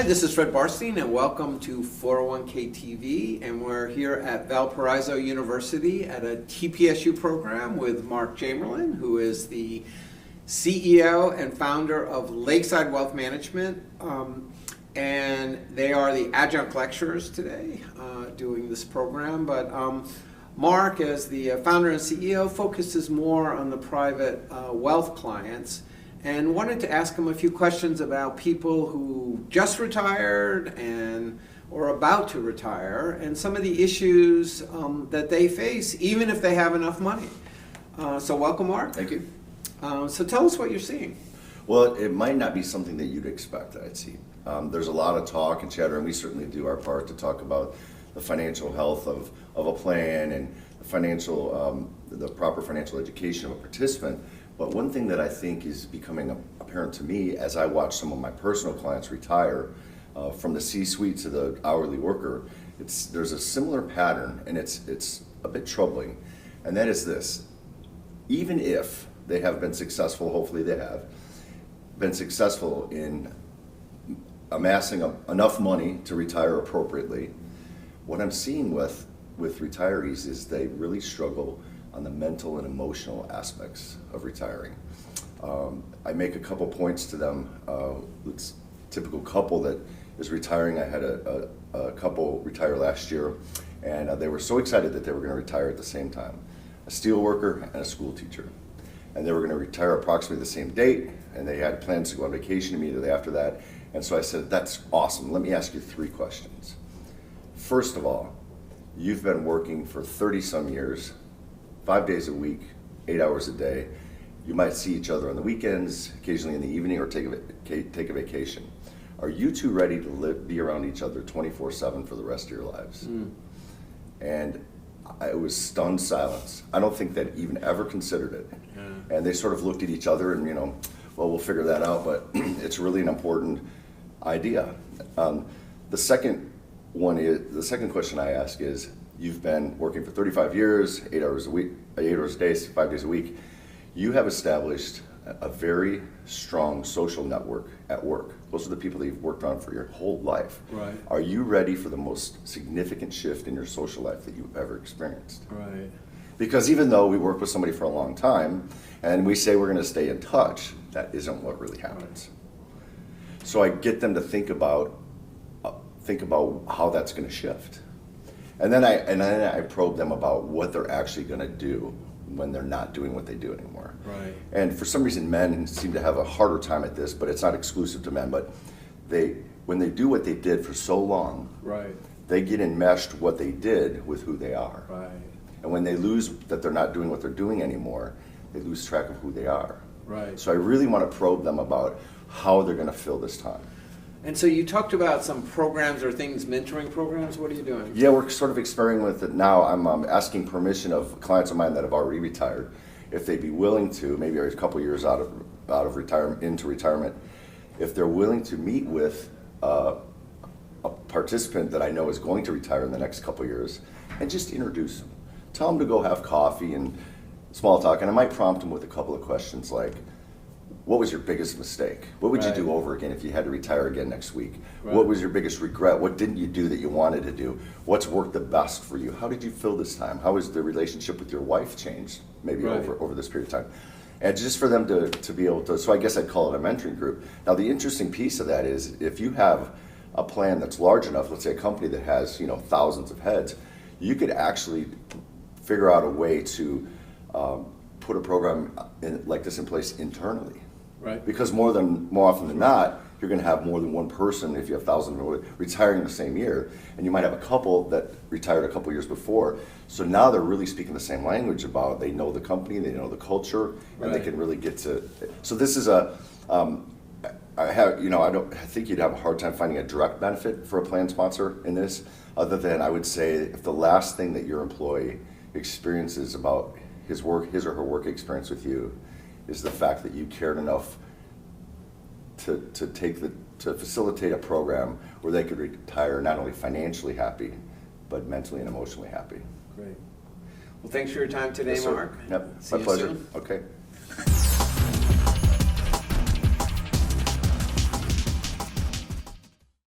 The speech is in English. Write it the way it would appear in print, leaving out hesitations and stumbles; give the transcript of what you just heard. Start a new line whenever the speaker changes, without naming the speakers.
this is Fred Barstein, and welcome to 401k TV. And we're here at Valparaiso University at a TPSU program with Mark Jamerlin, who is the CEO and founder of Lakeside Wealth Management. And they are the adjunct lecturers today doing this program. But Mark, as the founder and CEO, focuses more on the private wealth clients, and wanted to ask him a few questions about people who just retired and or about to retire, and some of the issues that they face, even if they have enough money. So welcome, Mark.
Thank you.
So tell us what you're seeing.
Well, it might not be something that you'd expect that I'd see. There's a lot of talk and chatter, and we certainly do our part to talk about the financial health of a plan and the proper financial education of a participant. But one thing that I think is becoming apparent to me as I watch some of my personal clients retire, from the C-suite to the hourly worker, there's a similar pattern, and it's a bit troubling. And that is this: even if they have been successful, hopefully they have been successful in amassing enough money to retire appropriately, what I'm seeing with retirees is they really struggle on the mental and emotional aspects of retiring. I make a couple points to them. It's a typical couple that is retiring. I had a couple retire last year, and they were so excited that they were going to retire at the same time. A steel worker and a school teacher. And they were going to retire approximately the same date, and they had plans to go on vacation immediately after that. And so I said, that's awesome. Let me ask you 3 questions. First of all, you've been working for 30-some years, 5 days a week, 8 hours a day. You might see each other on the weekends, occasionally in the evening, or take a vacation. Are you two ready to be around each other 24/7 for the rest of your lives? And it was stunned silence. I don't think they'd even ever considered it. Yeah. And they sort of looked at each other and, well, we'll figure that out, but it's really an important idea. The second question I ask is, you've been working for 35 years, 8 hours a day, 5 days a week. You have established a very strong social network at work. Those are the people that you've worked on for your whole life.
Right.
Are you ready for the most significant shift in your social life that you've ever experienced?
Right.
Because even though we work with somebody for a long time and we say we're going to stay in touch, that isn't what really happens. Right. So I get them to think about how that's going to shift. And then I probe them about what they're actually going to do when they're not doing what they do anymore.
Right.
And for some reason, men seem to have a harder time at this, but it's not exclusive to men. But when they do what they did for so long,
right,
they get enmeshed what they did with who they are.
right,
And when they lose that they're not doing what they're doing anymore, they lose track of who they are.
right.
So I really want to probe them about how they're going to fill this time.
And so you talked about some programs or things, mentoring programs. What are you doing?
Yeah, we're sort of experimenting with it now. I'm asking permission of clients of mine that have already retired, if they'd be willing to, maybe a couple years out of retirement, into retirement, if they're willing to meet with a participant that I know is going to retire in the next couple years, and just introduce them. Tell them to go have coffee and small talk, and I might prompt them with a couple of questions like, what was your biggest mistake? What would you do over again if you had to retire again next week? Right. What was your biggest regret? What didn't you do that you wanted to do? What's worked the best for you? How did you feel this time? How has the relationship with your wife changed maybe over this period of time? And just for them to be able to, so I guess I'd call it a mentoring group. Now the interesting piece of that is if you have a plan that's large enough, let's say a company that has thousands of heads, you could actually figure out a way to put a program like this in place internally.
Right.
Because more often than not, you're going to have more than one person, if you have thousands retiring in the same year, and you might have a couple that retired a couple years before. So now they're really speaking the same language about, they know the company, they know the culture, and they can really get to. So this is I think you'd have a hard time finding a direct benefit for a plan sponsor in this, other than I would say if the last thing that your employee experiences about his or her work experience with you is the fact that you cared enough to facilitate a program where they could retire not only financially happy, but mentally and emotionally happy.
Great. Well, thanks for your time today,
Yes, sir.
Mark.
Yep,
See
my
you
pleasure.
soon.
Okay.